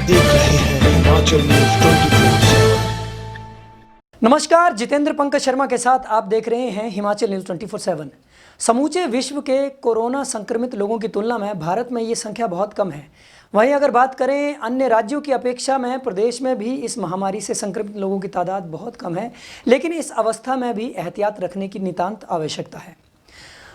देख रहे हैं हिमाचल न्यूज 24/7। नमस्कार, जितेंद्र पंकज शर्मा के साथ आप देख रहे हैं हिमाचल न्यूज 24/7। समूचे विश्व के कोरोना संक्रमित लोगों की तुलना में भारत में ये संख्या बहुत कम है। वहीं अगर बात करें अन्य राज्यों की अपेक्षा में प्रदेश में भी इस महामारी से संक्रमित लोगों की तादाद बहुत कम है, लेकिन इस अवस्था में भी एहतियात रखने की नितांत आवश्यकता है।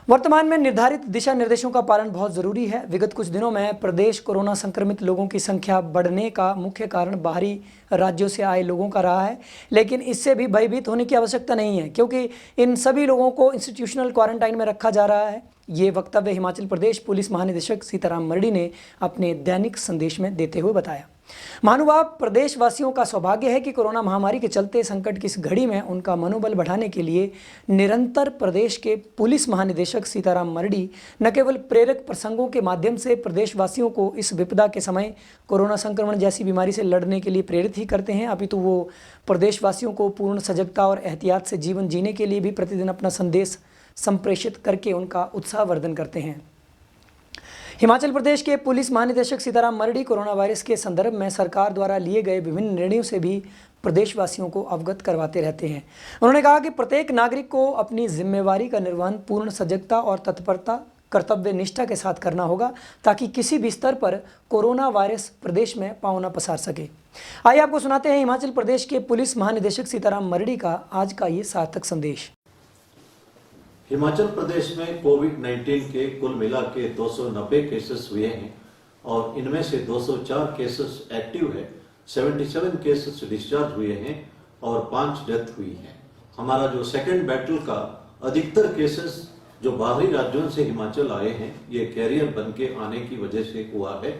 वर्तमान में निर्धारित दिशा निर्देशों का पालन बहुत ज़रूरी है। विगत कुछ दिनों में प्रदेश कोरोना संक्रमित लोगों की संख्या बढ़ने का मुख्य कारण बाहरी राज्यों से आए लोगों का रहा है, लेकिन इससे भी भयभीत होने की आवश्यकता नहीं है, क्योंकि इन सभी लोगों को इंस्टीट्यूशनल क्वारंटाइन में रखा जा रहा है। ये वक्तव्य हिमाचल प्रदेश पुलिस महानिदेशक सीताराम मरडी ने अपने दैनिक संदेश में देते हुए बताया। महानुभाव, प्रदेशवासियों का सौभाग्य है कि कोरोना महामारी के चलते संकट की इस घड़ी में उनका मनोबल बढ़ाने के लिए निरंतर प्रदेश के पुलिस महानिदेशक सीताराम मरडी न केवल प्रेरक प्रसंगों के माध्यम से प्रदेशवासियों को इस विपदा के समय कोरोना संक्रमण जैसी बीमारी से लड़ने के लिए प्रेरित ही करते हैं, अपितु वो प्रदेशवासियों को पूर्ण सजगता और एहतियात से जीवन जीने के लिए भी प्रतिदिन अपना संदेश संप्रेषित करके उनका उत्साहवर्धन करते हैं। हिमाचल प्रदेश के पुलिस महानिदेशक सीताराम मरडी कोरोना वायरस के संदर्भ में सरकार द्वारा लिए गए विभिन्न निर्णयों से भी प्रदेशवासियों को अवगत करवाते रहते हैं। उन्होंने कहा कि प्रत्येक नागरिक को अपनी जिम्मेवारी का निर्वहन पूर्ण सजगता और तत्परता, कर्तव्य निष्ठा के साथ करना होगा, ताकि किसी भी स्तर पर कोरोना वायरस प्रदेश में पांव न पसार सके। आइए आपको सुनाते हैं हिमाचल प्रदेश के पुलिस महानिदेशक सीताराम मरडी का आज का ये सार्थक संदेश। हिमाचल प्रदेश में कोविड-19 के कुल मिला के 290 केसेस हुए हैं और इनमें से 204 केसेस एक्टिव है, 77 केसेस डिस्चार्ज हुए हैं और 5 डेथ हुई है। हमारा जो सेकेंड बैटल का अधिकतर केसेस जो बाहरी राज्यों से हिमाचल आए हैं, ये कैरियर बन के आने की वजह से हुआ है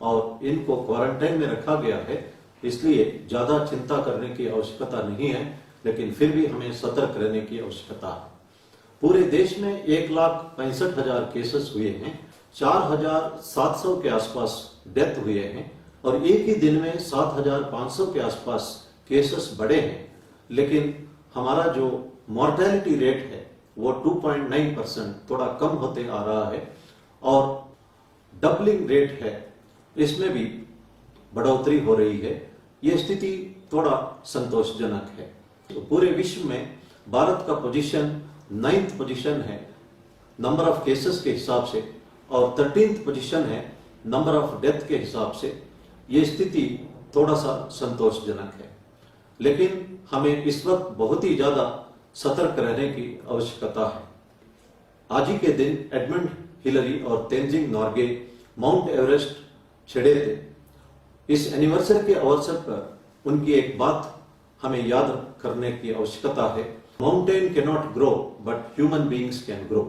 और इनको क्वारंटाइन में रखा गया है, इसलिए ज्यादा चिंता करने की आवश्यकता नहीं है, लेकिन फिर भी हमें सतर्क रहने की आवश्यकता है। पूरे देश में 1,65,000 केसेस हुए हैं, 4,700 के आसपास डेथ हुए हैं और एक ही दिन में 7,500 के आसपास केसेस बढ़े हैं, लेकिन हमारा जो मॉर्टेलिटी रेट है वो 2.9% थोड़ा कम होते आ रहा है और डबलिंग रेट है, इसमें भी बढ़ोतरी हो रही है। ये स्थिति थोड़ा संतोषजनक है। तो पूरे विश्व में भारत का पोजीशन 9th पोजीशन है नंबर ऑफ केसेस के हिसाब से और 13th पोजीशन है नंबर ऑफ डेथ के हिसाब से। ये स्थिति थोड़ा सा संतोषजनक है, लेकिन हमें इस वक्त बहुत ही ज्यादा सतर्क रहने की आवश्यकता है। आज ही के दिन एडमंड हिलरी और तेंजिंग नॉर्गे माउंट एवरेस्ट चढ़े थे। इस एनिवर्सरी के अवसर पर उनकी एक बात हमें याद करने की आवश्यकता है। Mountain cannot grow, but human beings can grow.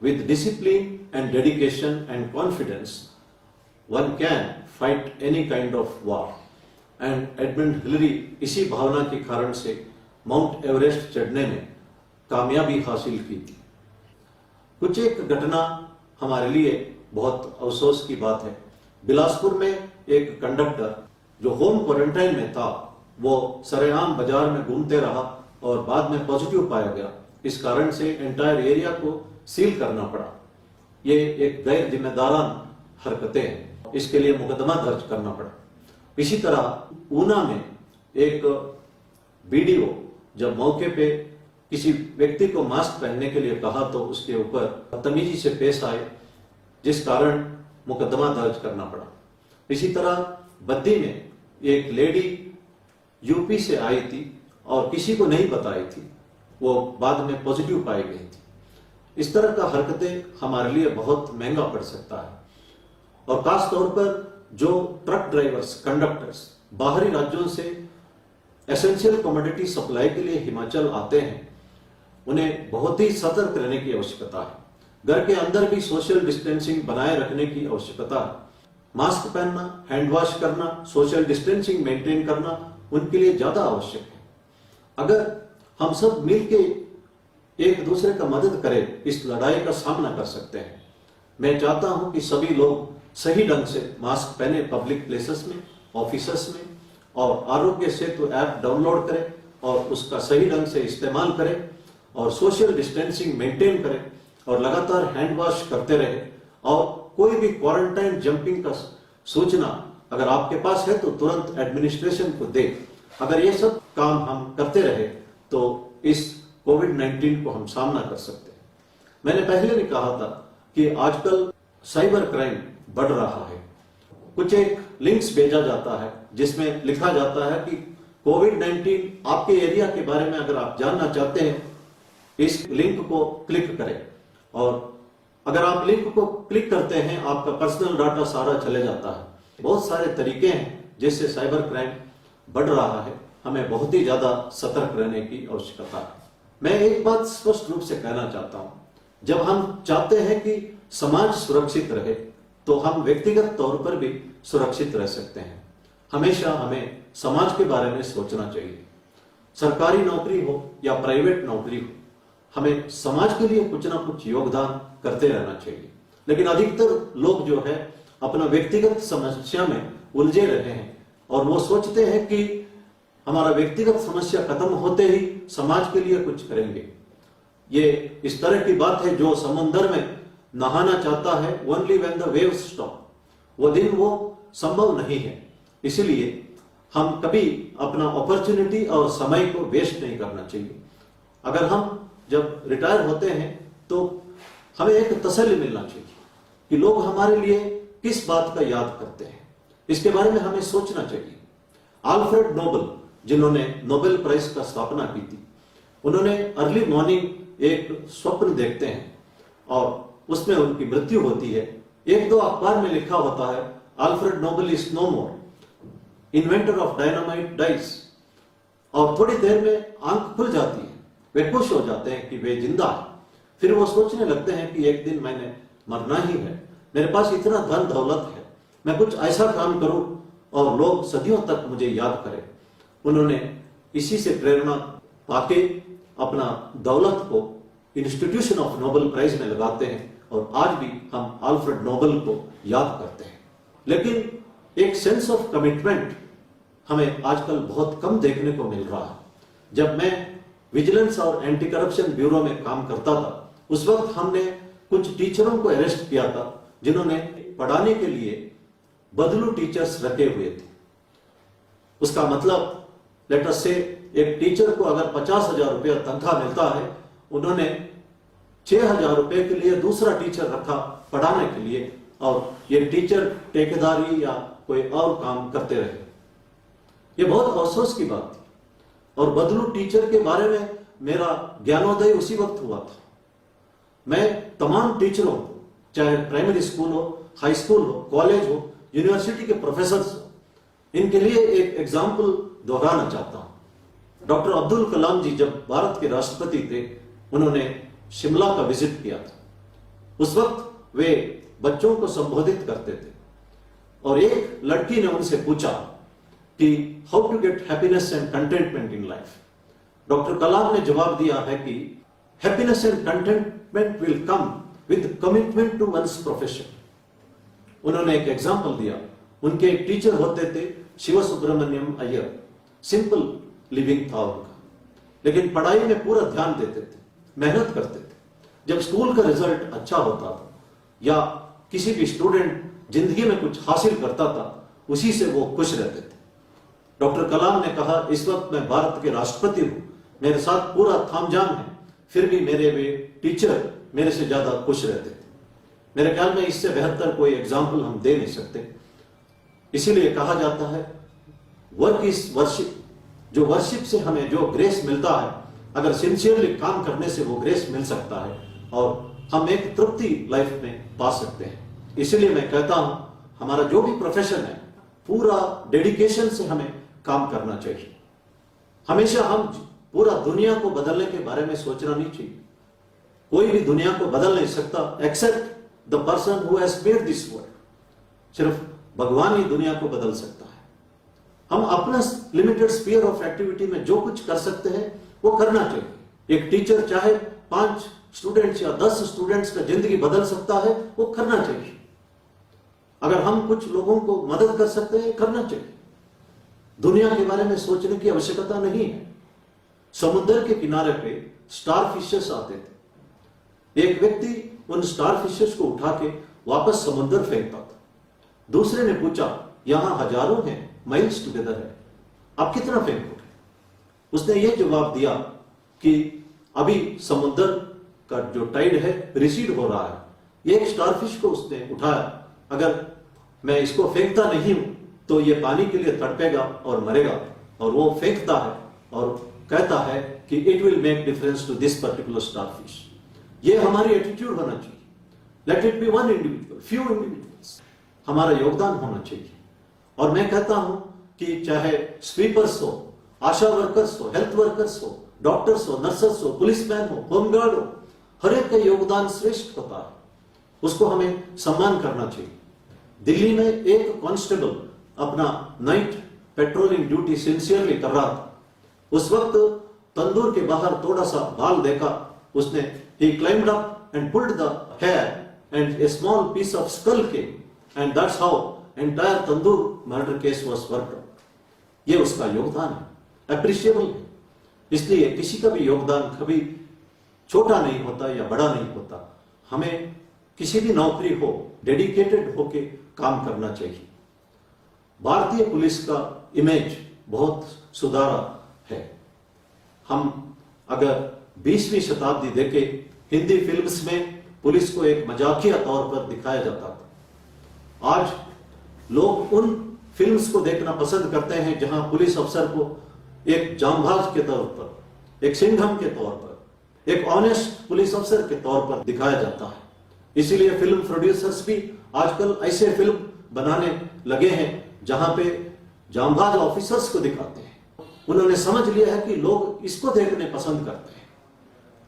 With discipline and dedication and confidence, one can fight any kind of war. And Edmund Hillary इसी भावना के कारण से माउंट एवरेस्ट चढ़ने में कामयाबी हासिल की। कुछ एक घटना हमारे लिए बहुत अफसोस की बात है। बिलासपुर में एक कंडक्टर जो होम क्वारंटाइन में था, वो सरेआम बाजार में घूमते रहा और बाद में पॉजिटिव पाया गया। इस कारण से एंटायर एरिया को सील करना पड़ा। ये एक गैर जिम्मेदारान हरकतें हैं, इसके लिए मुकदमा दर्ज करना पड़ा। इसी तरह ऊना में एक वीडियो जब मौके पे किसी व्यक्ति को मास्क पहनने के लिए कहा तो उसके ऊपर बदतमीजी से पेश आए, जिस कारण मुकदमा दर्ज करना पड़ा। इसी तरह बद्दी में एक लेडी यूपी से आई थी और किसी को नहीं बताई थी, वो बाद में पॉजिटिव पाई गई थी। इस तरह का हरकतें हमारे लिए बहुत महंगा पड़ सकता है और खास तौर पर जो ट्रक ड्राइवर्स, कंडक्टर्स बाहरी राज्यों से एसेंशियल कमोडिटी सप्लाई के लिए हिमाचल आते हैं, उन्हें बहुत ही सतर्क रहने की आवश्यकता है। घर के अंदर भी सोशल डिस्टेंसिंग बनाए रखने की आवश्यकता है। मास्क पहनना, हैंड वॉश करना, सोशल डिस्टेंसिंग मेंटेन करना उनके लिए ज्यादा आवश्यक है। अगर हम सब मिलके एक दूसरे का मदद करें, इस लड़ाई का सामना कर सकते हैं। मैं चाहता हूं कि सभी लोग सही ढंग से मास्क पहने पब्लिक प्लेसेस में, ऑफिसेस में, और आरोग्य सेतु ऐप डाउनलोड करें और उसका सही ढंग से इस्तेमाल करें और सोशल डिस्टेंसिंग मेंटेन करें और लगातार हैंड वॉश करते रहे और कोई भी क्वारंटाइन जंपिंग का सूचना अगर आपके पास है तो तुरंत एडमिनिस्ट्रेशन को दे। अगर ये सब काम हम करते रहे तो इस कोविड-19 को हम सामना कर सकते हैं। मैंने पहले भी कहा था कि आजकल साइबर क्राइम बढ़ रहा है। कुछ एक लिंक्स भेजा जाता है जिसमें लिखा जाता है कि कोविड-19 आपके एरिया के बारे में अगर आप जानना चाहते हैं, इस लिंक को क्लिक करें। और अगर आप लिंक को क्लिक करते हैं, आपका पर्सनल डाटा सारा चले जाता है। बहुत सारे तरीके हैं जिससे साइबर क्राइम बढ़ रहा है। हमें बहुत ही ज्यादा सतर्क रहने की आवश्यकता है। मैं एक बात स्पष्ट रूप से कहना चाहता हूं, जब हम चाहते हैं कि समाज सुरक्षित रहे तो हम व्यक्तिगत तौर पर भी सुरक्षित रह सकते हैं। हमेशा हमें समाज के बारे में सोचना चाहिए। सरकारी नौकरी हो या प्राइवेट नौकरी हो, हमें समाज के लिए कुछ ना कुछ योगदान करते रहना चाहिए। लेकिन अधिकतर लोग जो है अपना व्यक्तिगत समस्या में उलझे रहे हैं और वो सोचते हैं कि हमारा व्यक्तिगत समस्या खत्म होते ही समाज के लिए कुछ करेंगे। ये इस तरह की बात है जो समुद्र में नहाना चाहता है, only when the waves stop, वो दिन वो संभव नहीं है। इसलिए हम कभी अपना अपॉर्चुनिटी और समय को वेस्ट नहीं करना चाहिए। अगर हम जब रिटायर होते हैं तो हमें एक तसल्ली मिलना चाहिए कि लोग हमारे लिए किस बात का याद करते हैं, इसके बारे में हमें सोचना चाहिए। अल्फ्रेड नोबेल, जिन्होंने नोबेल प्राइज का स्थापना की थी, उन्होंने अर्ली मॉर्निंग एक स्वप्न देखते हैं और उसमें उनकी मृत्यु होती है। एक दो अखबार में लिखा होता है, Alfred Nobel is no more, inventor of dynamite dies. और थोड़ी देर में आंख खुल जाती है, वे खुश हो जाते हैं कि वे जिंदा है। फिर वो सोचने लगते हैं कि एक दिन मैंने मरना ही है, मेरे पास इतना धन दौलत है, मैं कुछ ऐसा काम करूं और लोग सदियों तक मुझे याद करें। उन्होंने इसी से प्रेरणा पाके अपना दौलत को इंस्टीट्यूशन ऑफ नोबेल प्राइज में लगाते हैं और आज भी हम अल्फ्रेड नोबेल को याद करते हैं। लेकिन एक सेंस ऑफ कमिटमेंट हमें आजकल बहुत कम देखने को मिल रहा है। जब मैं विजिलेंस और एंटी करप्शन ब्यूरो में काम करता था, उस वक्त हमने कुछ टीचरों को अरेस्ट किया था जिन्होंने पढ़ाने के लिए बदलू टीचर्स रखे हुए थे। उसका मतलब लेट अस से एक टीचर को अगर 50,000 रुपया तनख्वाह मिलता है, उन्होंने 6,000 रुपए के लिए दूसरा टीचर रखा पढ़ाने के लिए और ये टीचर ठेकेदारी या कोई और काम करते रहे। ये बहुत अफसोस की बात थी और बदलू टीचर के बारे में मेरा ज्ञानोदय उसी वक्त हुआ था। मैं तमाम टीचरों, चाहे प्राइमरी स्कूल हो, हाई स्कूल हो, कॉलेज हो, यूनिवर्सिटी के प्रोफेसर्स हो, इनके लिए एक एग्जाम्पल दोहराना चाहता हूं। डॉक्टर अब्दुल कलाम जी जब भारत के राष्ट्रपति थे, उन्होंने शिमला का विजिट किया था। उस वक्त वे बच्चों को संबोधित करते थे और एक लड़की ने उनसे पूछा कि how to get happiness and contentment in life. Doctor Kalam ने जवाब दिया है कि happiness and contentment will come with commitment to one's profession. उन्होंने एक एग्जाम्पल दिया। उनके एक टीचर होते थे शिव सुब्रमण्यम अय्यर, सिंपल लिविंग था उनका, लेकिन पढ़ाई में पूरा ध्यान देते थे, मेहनत करते थे। जब स्कूल का रिजल्ट अच्छा होता था या किसी भी स्टूडेंट जिंदगी में कुछ हासिल करता था, उसी से वो खुश रहते थे। डॉक्टर कलाम ने कहा, इस वक्त मैं भारत के राष्ट्रपति हूं, मेरे साथ पूरा थामझाम है, फिर भी मेरे वे टीचर मेरे से ज्यादा खुश रहते थे। मेरे ख्याल में इससे बेहतर कोई एग्जाम्पल हम दे नहीं सकते। इसीलिए कहा जाता है वर्क इज वर्शिप। जो वर्शिप से हमें जो ग्रेस मिलता है, अगर सिंसियरली काम करने से वो ग्रेस मिल सकता है और हम एक तृप्ति लाइफ में पा सकते हैं। इसलिए मैं कहता हूं, हमारा जो भी प्रोफेशन है, पूरा डेडिकेशन से हमें काम करना चाहिए। हमेशा हम पूरा दुनिया को बदलने के बारे में सोचना नहीं चाहिए। कोई भी दुनिया को बदल नहीं सकता except the person who has made this world. सिर्फ भगवान ही दुनिया को बदल सकता है। हम अपना लिमिटेड स्फीयर ऑफ एक्टिविटी में जो कुछ कर सकते हैं वो करना चाहिए। एक टीचर चाहे 5 स्टूडेंट्स या 10 स्टूडेंट्स का जिंदगी बदल सकता है, वो करना चाहिए। अगर हम कुछ लोगों को मदद कर सकते हैं, करना चाहिए। दुनिया के बारे में सोचने की आवश्यकता नहीं है। समुद्र के किनारे पे स्टार फिशेस आते थे। एक व्यक्ति उन स्टार फिशेस को उठा के वापस समुद्र फेंकता था। दूसरे ने पूछा, यहाँ हजारों हैं, माइल्स टुगेदर है, आप कितना फेंकोगे? उसने ये जवाब दिया कि अभी समुद्र का जो टाइड है रिसीड हो रहा है, ये एक स्टारफिश को उसने उठाया, अगर मैं इसको फेंकता नहीं हूं तो ये पानी के लिए तड़पेगा और मरेगा, और वो फेंकता है और कहता है कि it will make difference to this particular starfish. ये हमारी एटीट्यूड होना चाहिए। Let it be one individual, few individuals, हमारा योगदान होना चाहिए। और मैं कहता हूं कि चाहे स्वीपर्स हो, आशा वर्कर्स हो, हेल्थ वर्कर्स हो, डॉक्टर्स हो, नर्सेस हो, पुलिसमैन हो, होमगार्ड हो, हर एक का योगदान श्रेष्ठ होता है, उसको हमें सम्मान करना चाहिए। दिल्ली में एक कांस्टेबल अपना नाइट पेट्रोलिंग ड्यूटी सिंसियरली कर रहा था। उस वक्त तंदूर के बाहर थोड़ा सा बाल देखा उसने, he climbed up and pulled the hair and a small piece of skull came, and that's how entire tandoor murder case was worked out. ये उसका योगदान है, अप्रिशिएबल है। इसलिए किसी का भी योगदान कभी छोटा नहीं होता या बड़ा नहीं होता। हमें किसी भी नौकरी हो, डेडिकेटेड होके काम करना चाहिए। भारतीय पुलिस का इमेज बहुत सुधारा है। हम अगर 20वीं शताब्दी देखें, हिंदी फिल्म्स में पुलिस को एक मजाकिया तौर पर दिखाया जाता था। आज लोग उन फिल्म्स को देखना पसंद करते हैं जहां पुलिस अफसर को एक जांबाज के तौर पर, एक सिंघम के तौर पर, एक ऑनेस्ट पुलिस अफसर के तौर पर दिखाया जाता है। इसीलिए फिल्म प्रोड्यूसर्स भी आजकल ऐसे फिल्म बनाने लगे हैं जहां पे जांबाज ऑफिसर्स को दिखाते हैं। उन्होंने समझ लिया है कि लोग इसको देखने पसंद करते हैं,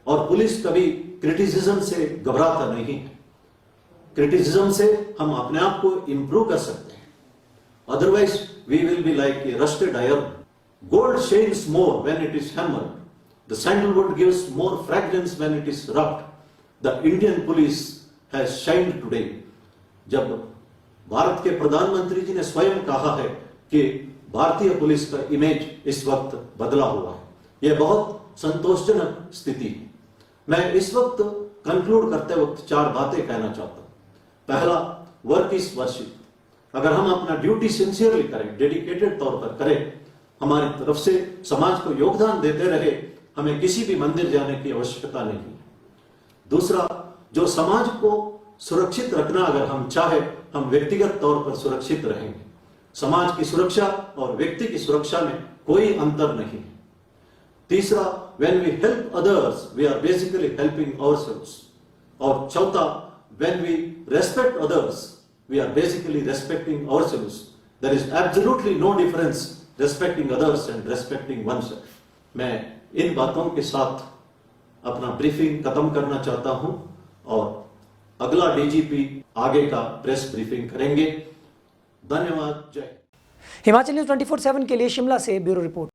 और पुलिस कभी क्रिटिसिज्म से घबराता नहीं है। क्रिटिसिज्म से हम अपने आप को इंप्रूव कर सकते हैं, otherwise we will be like a rusted iron. Gold shines more when it is hammered, the sandalwood gives more fragrance when it is rubbed. The Indian police has shined today. जब भारत के प्रधानमंत्री जी ने स्वयं कहा है कि भारतीय पुलिस का इमेज इस वक्त बदला हुआ है, यह बहुत संतोषजनक स्थिति है। मैं इस वक्त कंक्लूड करते वक्त 4 बातें कहना चाहता हूं। पहला, वर्क इज वर्शिप। अगर हम अपना ड्यूटी सिंसियरली करें, डेडिकेटेड तौर पर करें, हमारी तरफ से समाज को योगदान देते रहे, हमें किसी भी मंदिर जाने की आवश्यकता नहीं है। दूसरा, जो समाज को सुरक्षित रखना अगर हम चाहे, हम व्यक्तिगत तौर पर सुरक्षित रहेंगे। समाज की सुरक्षा और व्यक्ति की सुरक्षा में कोई अंतर नहीं है। तीसरा, when we help others, we are basically helping ourselves. और चौथा, when we respect others, we are basically respecting ourselves. There is absolutely no difference respecting others and respecting oneself. मैं इन बातों के साथ अपना ब्रीफिंग खत्म करना चाहता हूं, और अगला डीजीपी आगे का प्रेस ब्रीफिंग करेंगे। धन्यवाद। जय। हिमाचल न्यूज़ 24/7 के लिए शिमला से ब्यूरो रिपोर्ट।